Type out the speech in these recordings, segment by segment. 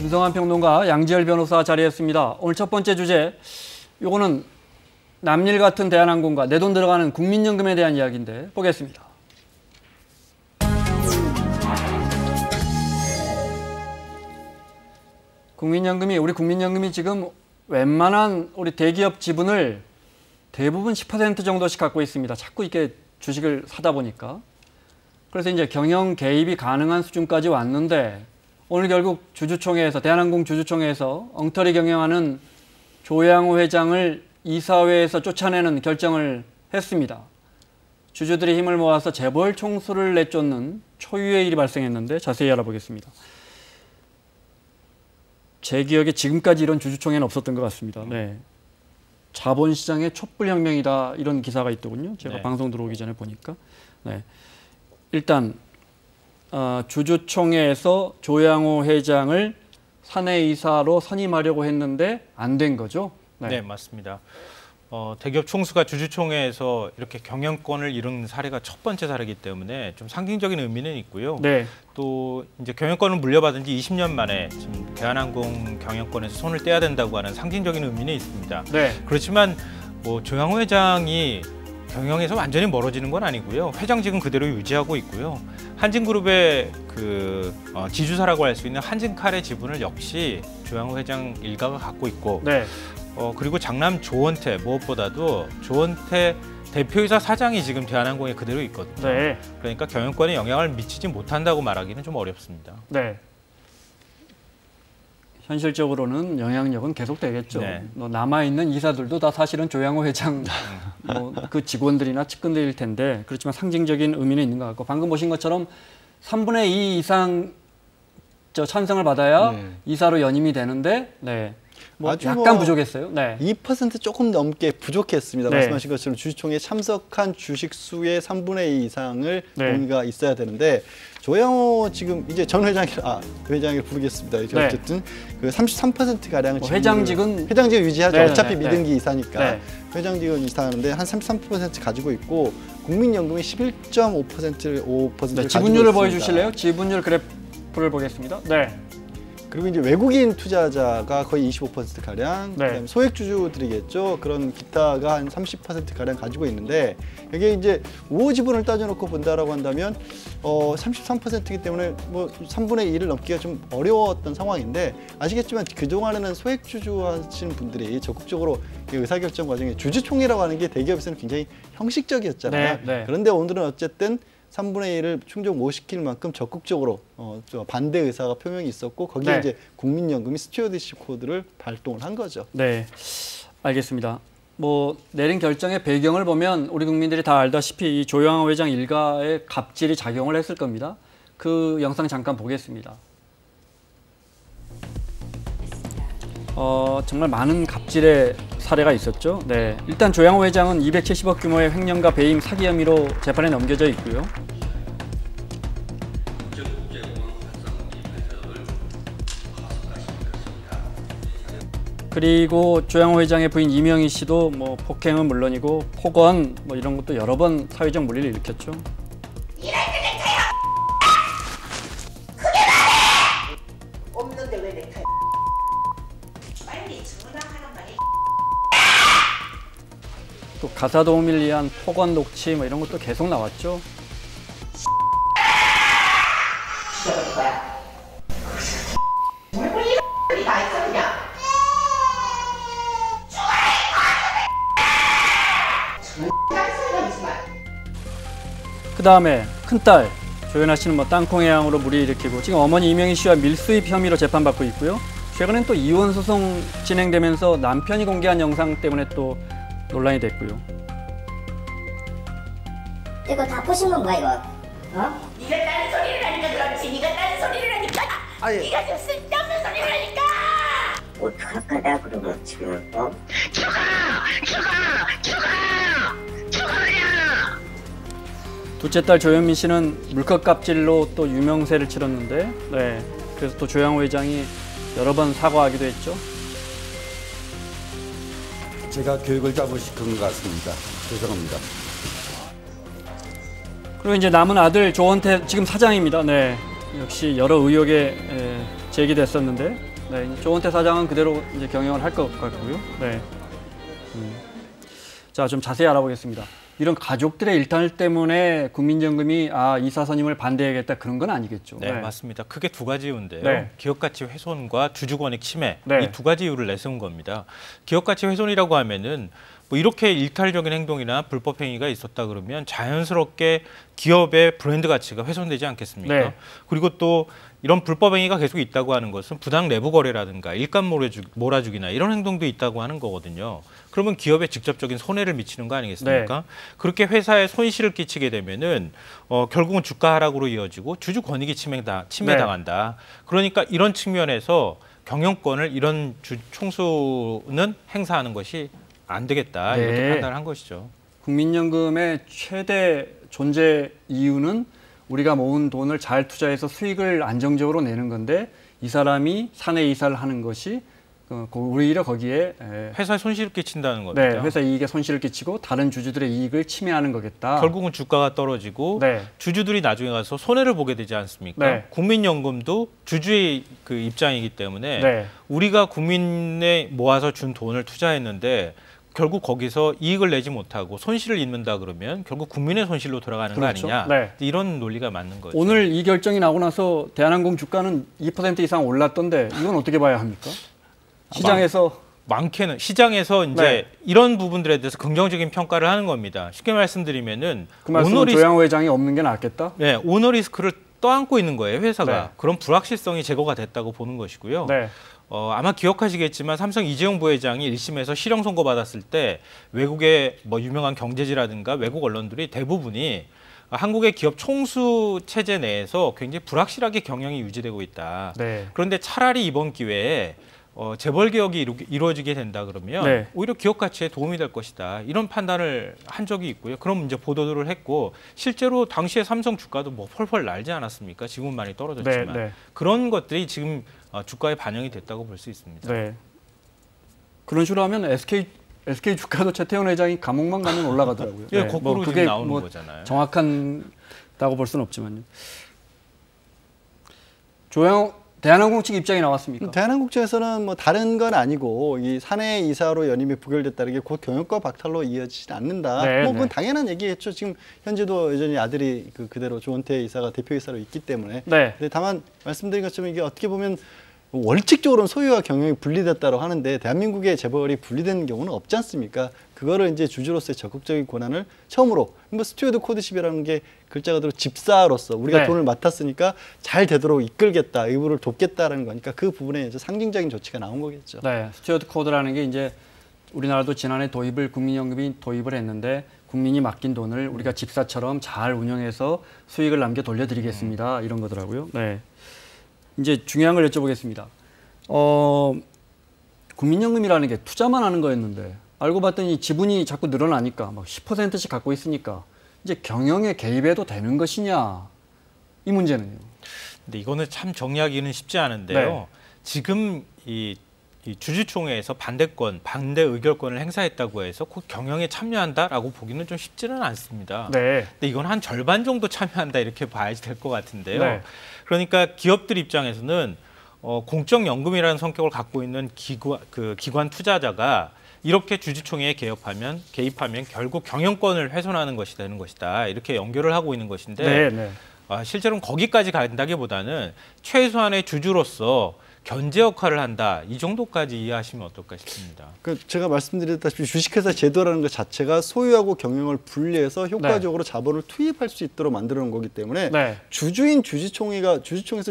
김성환 평론가, 양지열 변호사 자리했습니다. 오늘 첫 번째 주제, 요거는 남일 같은 대한항공과 내 돈 들어가는 국민연금에 대한 이야기인데 보겠습니다. 우리 국민연금이 지금 웬만한 우리 대기업 지분을 대부분 10% 정도씩 갖고 있습니다. 자꾸 이렇게 주식을 사다 보니까. 그래서 이제 경영 개입이 가능한 수준까지 왔는데 오늘 결국 주주총회에서, 대한항공 주주총회에서 엉터리 경영하는 조양호 회장을 이사회에서 쫓아내는 결정을 했습니다. 주주들이 힘을 모아서 재벌 총수를 내쫓는 초유의 일이 발생했는데 자세히 알아보겠습니다. 제 기억에 지금까지 이런 주주총회는 없었던 것 같습니다. 네. 자본시장의 촛불혁명이다, 이런 기사가 있더군요. 제가 네. 방송 들어오기 전에 보니까. 네. 일단 주주총회에서 조양호 회장을 사내이사로 선임하려고 했는데 안 된 거죠? 네, 맞습니다. 대기업 총수가 주주총회에서 이렇게 경영권을 잃은 사례가 첫 번째 사례이기 때문에 좀 상징적인 의미는 있고요. 네. 또 이제 경영권을 물려받은 지 20년 만에 지금 대한항공 경영권에서 손을 떼야 된다고 하는 상징적인 의미는 있습니다. 네. 그렇지만 뭐 조양호 회장이 경영에서 완전히 멀어지는 건 아니고요. 회장직은 그대로 유지하고 있고요. 한진그룹의 지주사라고 할 수 있는 한진칼의 지분을 역시 조양호 회장 일가가 갖고 있고, 네. 그리고 장남 조원태, 무엇보다도 조원태 대표이사 사장이 지금 대한항공에 그대로 있거든요. 네. 그러니까 경영권에 영향을 미치지 못한다고 말하기는 좀 어렵습니다. 네. 현실적으로는 영향력은 계속 되겠죠. 네. 남아있는 이사들도 다 사실은 조양호 회장 그 직원들이나 측근들일 텐데, 그렇지만 상징적인 의미는 있는 것 같고, 방금 보신 것처럼 3분의 2 이상 찬성을 받아야 네. 이사로 연임이 되는데, 네. 아주 약간 부족했어요. 네. 2% 조금 넘게 부족했습니다. 네. 말씀하신 것처럼 주주총회에 참석한 주식 수의 3분의 2 이상을 네. 동의가 있어야 되는데, 조양호 지금 이제 전 회장을 부르겠습니다. 네. 어쨌든 그 33% 가량을 회장직은 유지하죠. 네네네. 어차피 네. 미등기 이사니까. 네. 회장직은 이사하는데 한 33% 가지고 있고, 국민연금이 11.5%를 네, 지분율을 보여주실래요? 지분율 그래프를 보겠습니다. 네. 그리고 이제 외국인 투자자가 거의 25% 가량, 네. 그다음에 소액 주주들이겠죠. 그런 기타가 한 30% 가량 가지고 있는데, 이게 이제 우호 지분을 따져놓고 본다라고 한다면 33%이기 때문에 뭐 3분의 1을 넘기가 좀 어려웠던 상황인데, 아시겠지만 그 동안에는 소액 주주 하시는 분들이 적극적으로 의사결정 과정에 주주총회라고 하는 게 대기업에서는 굉장히 형식적이었잖아요. 네, 네. 그런데 오늘은 어쨌든 3분의 1을 충족 못 시킬 만큼 적극적으로 반대 의사가 표명이 있었고, 거기에 네. 이제 국민연금이 스튜어디십 코드를 발동을 한 거죠. 네, 알겠습니다. 내린 결정의 배경을 보면 우리 국민들이 다 알다시피 이 조양호 회장 일가의 갑질이 작용을 했을 겁니다. 그 영상 잠깐 보겠습니다. 정말 많은 갑질의 사례가 있었죠. 네, 일단 조양호 회장은 270억 규모의 횡령과 배임 사기 혐의로 재판에 넘겨져 있고요. 그리고 조양호 회장의 부인 이명희 씨도 폭행은 물론이고 폭언 이런 것도 여러 번 사회적 물의를 일으켰죠. 이럴 때 넥타이야! 크게 말해! 없는데 왜 넥타이? 빨리 전화하란 말이야. 또 가사 도우미를 위한 폭언 녹취 이런 것도 계속 나왔죠. 죽여버릴 거야. 얼굴 이리 다 있어 그냥. 그 다음에 큰딸 조연아 씨는 땅콩회항으로 물의 일으키고, 지금 어머니 이명희 씨와 밀수입 혐의로 재판받고 있고요. 최근엔 또 이혼 소송 진행되면서 남편이 공개한 영상 때문에 또 논란이 됐고요. 이거 다 보신 건가 이거? 네가 딴 소리를 하니까 그렇지. 네가 딴 소리를 하니까. 네가 지금 쓸데없는 소리를 하니까. 어떡할까 그러면 지금 둘째 딸 조현민 씨는 물컵 갑질로 또 유명세를 치렀는데, 네, 그래서 또 조양호 회장이 여러 번 사과하기도 했죠. 제가 교육을 잘못시킨 것 같습니다. 죄송합니다. 그리고 이제 남은 아들 조원태 지금 사장입니다. 네, 역시 여러 의혹에 제기됐었는데 네, 조원태 사장은 그대로 이제 경영을 할 것 같고요. 네. 자, 좀 자세히 알아보겠습니다. 이런 가족들의 일탈 때문에 국민연금이 이사 선임을 반대하겠다 그런 건 아니겠죠. 네, 맞습니다. 크게 두 가지 이유인데요. 네. 기업가치 훼손과 주주권익 침해 네. 이 두 가지 이유를 내세운 겁니다. 기업가치 훼손이라고 하면은 뭐 이렇게 일탈적인 행동이나 불법 행위가 있었다 그러면 자연스럽게 기업의 브랜드 가치가 훼손되지 않겠습니까? 네. 그리고 또 이런 불법 행위가 계속 있다고 하는 것은 부당 내부 거래라든가 일감 몰아주기나 이런 행동도 있다고 하는 거거든요. 그러면 기업에 직접적인 손해를 미치는 거 아니겠습니까? 네. 그렇게 회사에 손실을 끼치게 되면은 결국은 주가 하락으로 이어지고 주주 권익이 침해당한다. 그러니까 이런 측면에서 경영권을 이런 총수는 행사하는 것이 안 되겠다. 네. 이렇게 판단을 한 것이죠. 국민연금의 최대 존재 이유는 우리가 모은 돈을 잘 투자해서 수익을 안정적으로 내는 건데 이 사람이 사내 이사를 하는 것이 오히려 거기에 회사에 손실을 끼친다는 겁니다. 네, 회사 이익에 손실을 끼치고 다른 주주들의 이익을 침해하는 거겠다. 결국은 주가가 떨어지고 네. 주주들이 나중에 가서 손해를 보게 되지 않습니까? 네. 국민연금도 주주의 그 입장이기 때문에 네. 우리가 국민에 모아서 준 돈을 투자했는데 결국 거기서 이익을 내지 못하고 손실을 입는다 그러면 결국 국민의 손실로 돌아가는 그렇죠. 거 아니냐. 네. 이런 논리가 맞는 거죠. 오늘 이 결정이 나고 나서 대한항공 주가는 2% 이상 올랐던데 이건 어떻게 봐야 합니까? 시장에서 많게는 시장에서 이제 네. 이런 부분들에 대해서 긍정적인 평가를 하는 겁니다. 쉽게 말씀드리면은 그 말씀은 조양호 회장이 없는 게 낫겠다? 네, 오너 리스크를 떠안고 있는 거예요, 회사가. 네. 그런 불확실성이 제거가 됐다고 보는 것이고요. 네. 아마 기억하시겠지만 삼성 이재용 부회장이 1심에서 실형 선고받았을 때 외국의 뭐 유명한 경제지라든가 외국 언론들이 대부분이 한국의 기업 총수 체제 내에서 굉장히 불확실하게 경영이 유지되고 있다. 네. 그런데 차라리 이번 기회에 재벌 개혁이 이루어지게 된다 그러면 네. 오히려 기업 가치에 도움이 될 것이다. 이런 판단을 한 적이 있고요. 그럼 이제 보도를 했고 실제로 당시에 삼성 주가도 뭐 펄펄 날지 않았습니까? 지금은 많이 떨어졌지만 네, 네. 그런 것들이 지금 주가에 반영이 됐다고 볼 수 있습니다. 네. 그런 식으로 하면 SK 주가도 최태원 회장이 감옥만 가면 올라가더라고요. 예, 네. 거꾸로 뭐 지금 그게 나오는 뭐 거잖아요. 정확한다고 볼 수는 없지만요. 대한항공 측 입장이 나왔습니까? 대한항공 측에서는 뭐 다른 건 아니고 이 사내 이사로 연임이 부결됐다는 게 곧 경영권 박탈로 이어지지 않는다. 네, 뭐 그건 네. 당연한 얘기겠죠. 지금 현재도 여전히 아들이 그대로 조원태 이사가 대표이사로 있기 때문에. 네. 근데 다만 말씀드린 것처럼 이게 어떻게 보면 원칙적으로는 소유와 경영이 분리됐다고 하는데 대한민국의 재벌이 분리되는 경우는 없지 않습니까? 그거를 이제 주주로서의 적극적인 권한을 처음으로 뭐 스튜어드 코드십이라는 게 글자 그대로 집사로서 우리가 네. 돈을 맡았으니까 잘 되도록 이끌겠다, 의무를 돕겠다라는 거니까 그 부분에 이제 상징적인 조치가 나온 거겠죠. 네, 스튜어드 코드라는 게 이제 우리나라도 지난해 국민연금이 도입을 했는데 국민이 맡긴 돈을 우리가 집사처럼 잘 운영해서 수익을 남겨 돌려드리겠습니다. 이런 거더라고요. 네. 이제 중요한 걸 여쭤보겠습니다. 국민연금이라는 게 투자만 하는 거였는데 알고 봤더니 지분이 자꾸 늘어나니까 막 10%씩 갖고 있으니까 이제 경영에 개입해도 되는 것이냐 이 문제는요. 근데 이거는 참 정리하기는 쉽지 않은데요. 네. 지금 이 주주총회에서 반대 의결권을 행사했다고 해서 곧 경영에 참여한다라고 보기는 좀 쉽지는 않습니다. 네. 근데 이건 한 절반 정도 참여한다 이렇게 봐야 될 것 같은데요. 네. 그러니까 기업들 입장에서는 공적연금이라는 성격을 갖고 있는 기관 투자자가 이렇게 주주총회에 개입하면 결국 경영권을 훼손하는 것이 되는 것이다. 이렇게 연결을 하고 있는 것인데 네, 네. 실제로는 거기까지 간다기보다는 최소한의 주주로서 견제 역할을 한다. 이 정도까지 이해하시면 어떨까 싶습니다. 제가 말씀드렸다시피 주식회사 제도라는 것 자체가 소유하고 경영을 분리해서 효과적으로 자본을 투입할 수 있도록 만들어 놓은 거기 때문에 네. 주주총회에서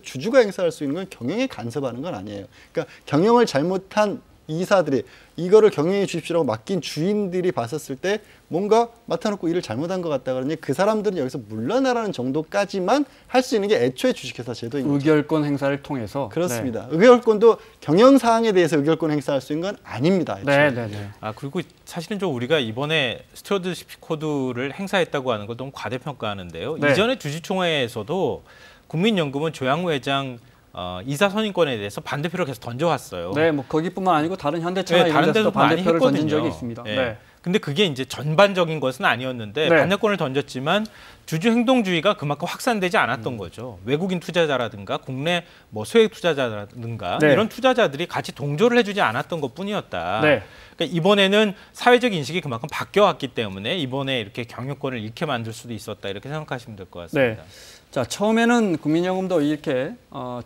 주주가 행사할 수 있는 건 경영에 간섭하는 건 아니에요. 그러니까 경영을 잘못한 이사들이 이거를 경영해 주십시오라고 맡긴 주인들이 봤었을 때 뭔가 맡아놓고 일을 잘못한 것 같다 그러니 그 사람들은 여기서 물러나라는 정도까지만 할 수 있는 게 애초에 주식회사 제도인 거죠. 의결권 행사를 통해서. 그렇습니다. 네. 의결권도 경영 사항에 대해서 의결권 행사할 수 있는 건 아닙니다. 네, 네, 네. 그리고 사실은 좀 우리가 이번에 스튜어드십 코드를 행사했다고 하는 걸 너무 과대평가하는데요. 네. 이전에 주주총회에서도 국민연금은 조양호 회장 이사 선임권에 대해서 반대표를 계속 던져왔어요. 네, 뭐 거기뿐만 아니고 다른 현대차나 네, 이런 다른 데서도 데도 많이 반대표를 던진 했거든요. 적이 있습니다. 네. 네. 근데 그게 이제 전반적인 것은 아니었는데 네. 반대권을 던졌지만 주주 행동주의가 그만큼 확산되지 않았던 거죠. 외국인 투자자라든가 국내 뭐 소액 투자자라든가 네. 이런 투자자들이 같이 동조를 해주지 않았던 것뿐이었다. 네. 그러니까 이번에는 사회적 인식이 그만큼 바뀌어왔기 때문에 이번에 이렇게 경영권을 잃게 만들 수도 있었다 이렇게 생각하시면 될 것 같습니다. 네. 자, 처음에는 국민연금도 이렇게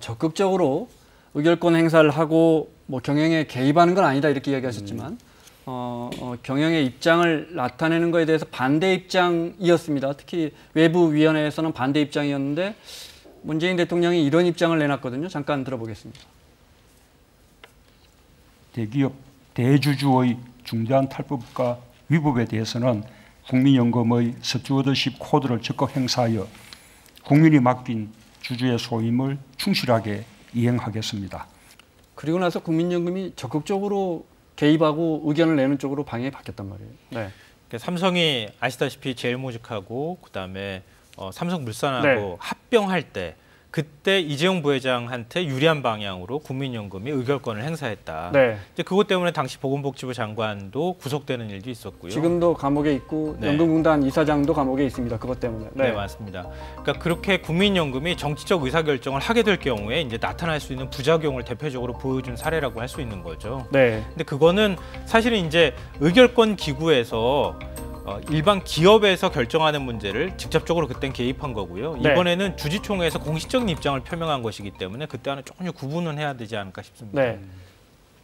적극적으로 의결권 행사를 하고 뭐 경영에 개입하는 건 아니다 이렇게 이야기하셨지만 경영의 입장을 나타내는 것에 대해서 반대 입장이었습니다. 특히 외부 위원회에서는 반대 입장이었는데 문재인 대통령이 이런 입장을 내놨거든요. 잠깐 들어보겠습니다. 대기업 대주주의 중대한 탈법과 위법에 대해서는 국민연금의 스튜어드십 코드를 적극 행사하여 국민이 맡긴 주주의 소임을 충실하게 이행하겠습니다. 그리고 나서 국민연금이 적극적으로 개입하고 의견을 내는 쪽으로 방향이 바뀌었단 말이에요. 네. 그러니까 삼성이 아시다시피 제일모직하고 그다음에 삼성물산하고 네. 합병할 때 그때 이재용 부회장한테 유리한 방향으로 국민연금이 의결권을 행사했다. 네. 이제 그것 때문에 당시 보건복지부 장관도 구속되는 일도 있었고요. 지금도 감옥에 있고 네. 연금공단 이사장도 감옥에 있습니다. 그것 때문에. 네, 맞습니다. 그러니까 그렇게 국민연금이 정치적 의사결정을 하게 될 경우에 이제 나타날 수 있는 부작용을 대표적으로 보여준 사례라고 할 수 있는 거죠. 네. 근데 그거는 사실은 이제 의결권 기구에서 일반 기업에서 결정하는 문제를 직접적으로 그땐 개입한 거고요. 네. 이번에는 주주총회에서 공식적인 입장을 표명한 것이기 때문에 그때와는 조금 구분은 해야 되지 않을까 싶습니다. 네.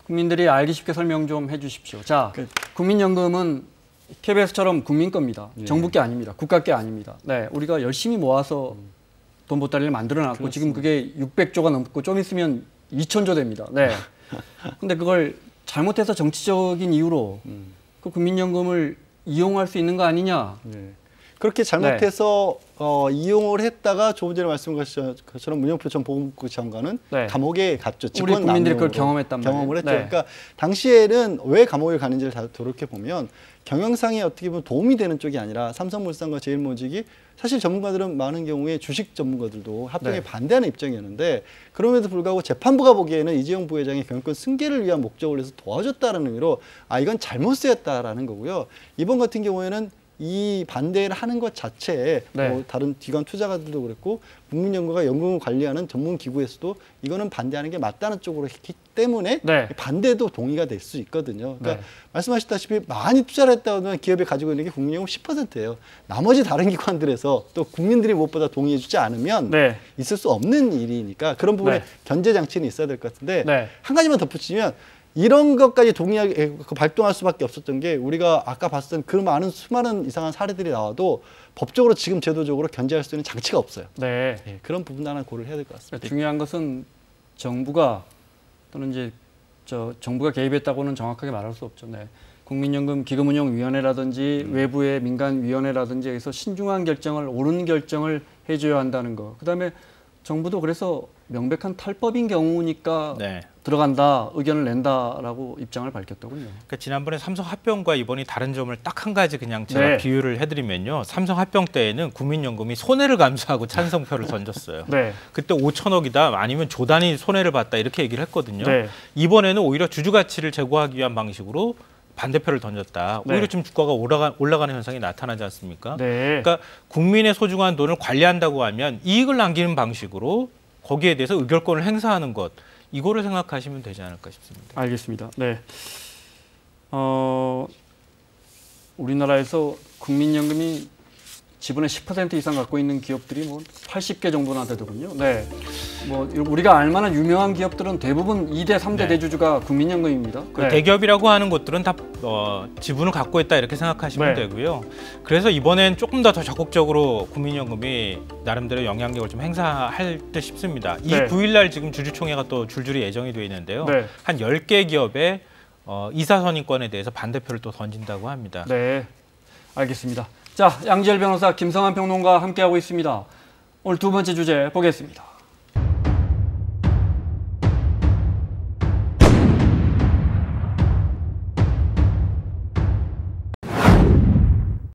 국민들이 알기 쉽게 설명 좀 해주십시오. 자, 국민연금은 KBS처럼 국민 겁니다. 정부 게 아닙니다. 국가 게 아닙니다. 네, 우리가 열심히 모아서 돈 보따리를 만들어놨고 지금 그게 600조가 넘고 좀 있으면 2,000조 됩니다. 네. 근데 그걸 잘못해서 정치적인 이유로 그 국민연금을 이용할 수 있는 거 아니냐? 네. 그렇게 잘못해서 이용을 했다가 조금 전에 말씀하신 것처럼 문영표 전 보건복지부 장관은 네. 감옥에 갔죠. 우리 국민들이 그걸 경험했단 말이에요. 경험을 했죠. 네. 그러니까 당시에는 왜 감옥에 가는지를 다 돌이켜 보면 경영상에 어떻게 보면 도움이 되는 쪽이 아니라 삼성물산과 제일모직이 사실 전문가들은 많은 경우에 주식 전문가들도 합병에 네. 반대하는 반대하는 입장이었는데 그럼에도 불구하고 재판부가 보기에는 이재용 부회장의 경영권 승계를 위한 목적을 해서 도와줬다는 의미로 이건 잘못 쓰였다라는 거고요. 이번 같은 경우에는 이 반대를 하는 것 자체에 네. 뭐 다른 기관 투자가들도 그랬고 국민연금과 연금을 관리하는 전문 기구에서도 이거는 반대하는 게 맞다는 쪽으로 했기 때문에 네. 반대도 동의가 될 수 있거든요. 그러니까 네. 말씀하셨다시피 많이 투자를 했다면 기업이 가지고 있는 게 국민연금 10%예요. 나머지 다른 기관들에서 또 국민들이 무엇보다 동의해주지 않으면 네. 있을 수 없는 일이니까 그런 부분에 네. 견제 장치는 있어야 될 것 같은데 네. 한 가지만 덧붙이면 이런 것까지 동의하게 발동할 수밖에 없었던 게 우리가 아까 봤던 그 많은 수많은 이상한 사례들이 나와도 법적으로 지금 제도적으로 견제할 수 있는 장치가 없어요. 네. 예, 그런 부분도 하나 고려를 해야 될 것 같습니다. 중요한 것은 정부가 또는 이제 정부가 개입했다고는 정확하게 말할 수 없죠. 네. 국민연금 기금운용위원회라든지 외부의 민간위원회라든지 여기서 신중한 결정을 옳은 결정을 해줘야 한다는 거. 그다음에 정부도 그래서 명백한 탈법인 경우니까 네. 들어간다, 의견을 낸다라고 입장을 밝혔더군요. 그러니까 지난번에 삼성 합병과 이번이 다른 점을 딱 한 가지 그냥 제가 네. 비유를 해드리면요. 삼성 합병 때에는 국민연금이 손해를 감수하고 찬성표를 던졌어요. 네. 그때 5천억이다 아니면 조 단위 손해를 봤다 이렇게 얘기를 했거든요. 네. 이번에는 오히려 주주 가치를 제고하기 위한 방식으로 반대표를 던졌다. 네. 오히려 지금 주가가 올라가는 현상이 나타나지 않습니까? 네. 그러니까 국민의 소중한 돈을 관리한다고 하면 이익을 남기는 방식으로 거기에 대해서 의결권을 행사하는 것 이거를 생각하시면 되지 않을까 싶습니다. 알겠습니다. 네. 우리나라에서 국민연금이 지분의 10% 이상 갖고 있는 기업들이 뭐 80개 정도나 되더군요. 네. 뭐 우리가 알만한 유명한 기업들은 대부분 2대, 3대 네. 대주주가 국민연금입니다. 그 네. 대기업이라고 하는 곳들은 다 지분을 갖고 있다 이렇게 생각하시면 네. 되고요. 그래서 이번엔 조금 더 적극적으로 국민연금이 나름대로 영향력을 좀 행사할 듯 싶습니다. 네. 29일 지금 주주총회가 또 줄줄이 예정이 돼 있는데요. 네. 한 10개 기업의 이사선임권에 대해서 반대표를 또 던진다고 합니다. 네. 알겠습니다. 자, 양지열 변호사, 김성환 평론가와 함께하고 있습니다. 오늘 두 번째 주제 보겠습니다.